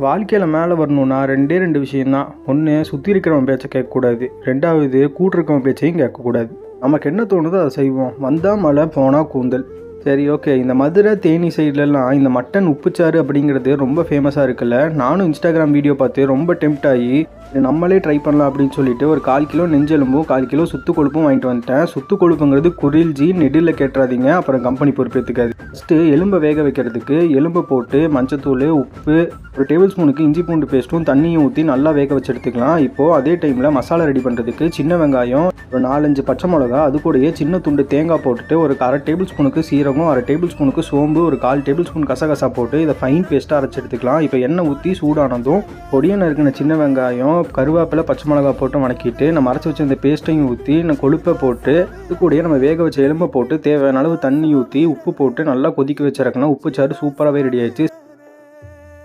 வாழ்க்கையில் மேலே வரணும்னா 2 விஷயம் தான். ஒன்று, சுற்றி இருக்கிறவன் பேச்சை கேட்கக்கூடாது. 2வது, கூட இருக்கவன் பேச்சையும் கேட்கக்கூடாது. நமக்கு என்ன தோணுதோ அதை செய்வோம். வந்தால் மழை, போனால் கூந்தல். சரி, ஓகே. இந்த மதுரை, தேனி சைட்லலாம் இந்த மட்டன் உப்புச்சாறு அப்படிங்கிறது ரொம்ப ஃபேமஸாக இருக்குல்ல. நானும் இன்ஸ்டாகிராம் வீடியோ பார்த்து ரொம்ப டெம்ப்ட் ஆகி இது நம்மளே ட்ரை பண்ணலாம் அப்படின்னு சொல்லிட்டு ஒரு 1/4 கிலோ நெஞ்செலும்பும் 1/4 கிலோ சுத்து கொழுப்பும் வாங்கிட்டு வந்துட்டேன். சுத்து கொழுப்புங்கிறது குரில்ஜி, நெடில் கேட்டுறாதீங்க, அப்புறம் கம்பெனி பொறுப்பேற்றுக்காது. ஃபஸ்ட்டு எலும்பை வேக வைக்கிறதுக்கு எலும்பை போட்டு மஞ்சத்தூள், உப்பு, ஒரு டேபிள் ஸ்பூனுக்கு இஞ்சி பூண்டு பேஸ்ட்டும் தண்ணியும் ஊற்றி நல்லா வேக வச்சு எடுத்துக்கலாம். இப்போது அதே டைமில் மசாலா ரெடி பண்ணுறதுக்கு சின்ன வெங்காயம், ஒரு 4-5 பச்சை மிளகா, அது கூடயே சின்ன துண்டு தேங்காய் போட்டுட்டு ஒரு 1/2 டேபிள் ஸ்பூனுக்கு சீரகம், 1/2 டேபிள் ஸ்பூனுக்கு சோம்பு, ஒரு 1/4 டேபிள் ஸ்பூன் கசகசா போட்டு இதை ஃபைன் பேஸ்ட்டாக அரைச்சி எடுத்துக்கலாம். இப்போ எண்ணெய் ஊற்றி சூடானதும் பொடியை நறுக்கின சின்ன வெங்காயம், கருவேப்பிலை, பச்சை மிளகா போட்டு வணக்கிட்டு நம்ம அரைச்சி வச்ச இந்த பேஸ்ட்டையும் ஊற்றி கொழுப்பை போட்டு இது கூடயே நம்ம வேக வச்ச எலும்பை போட்டு தேவையான அளவு தண்ணி ஊற்றி உப்பு போட்டு நல்லா கொதிக்க வச்சிருக்கணும். உப்புச்சாறு சூப்பராகவே ரெடி ஆயிடுச்சு.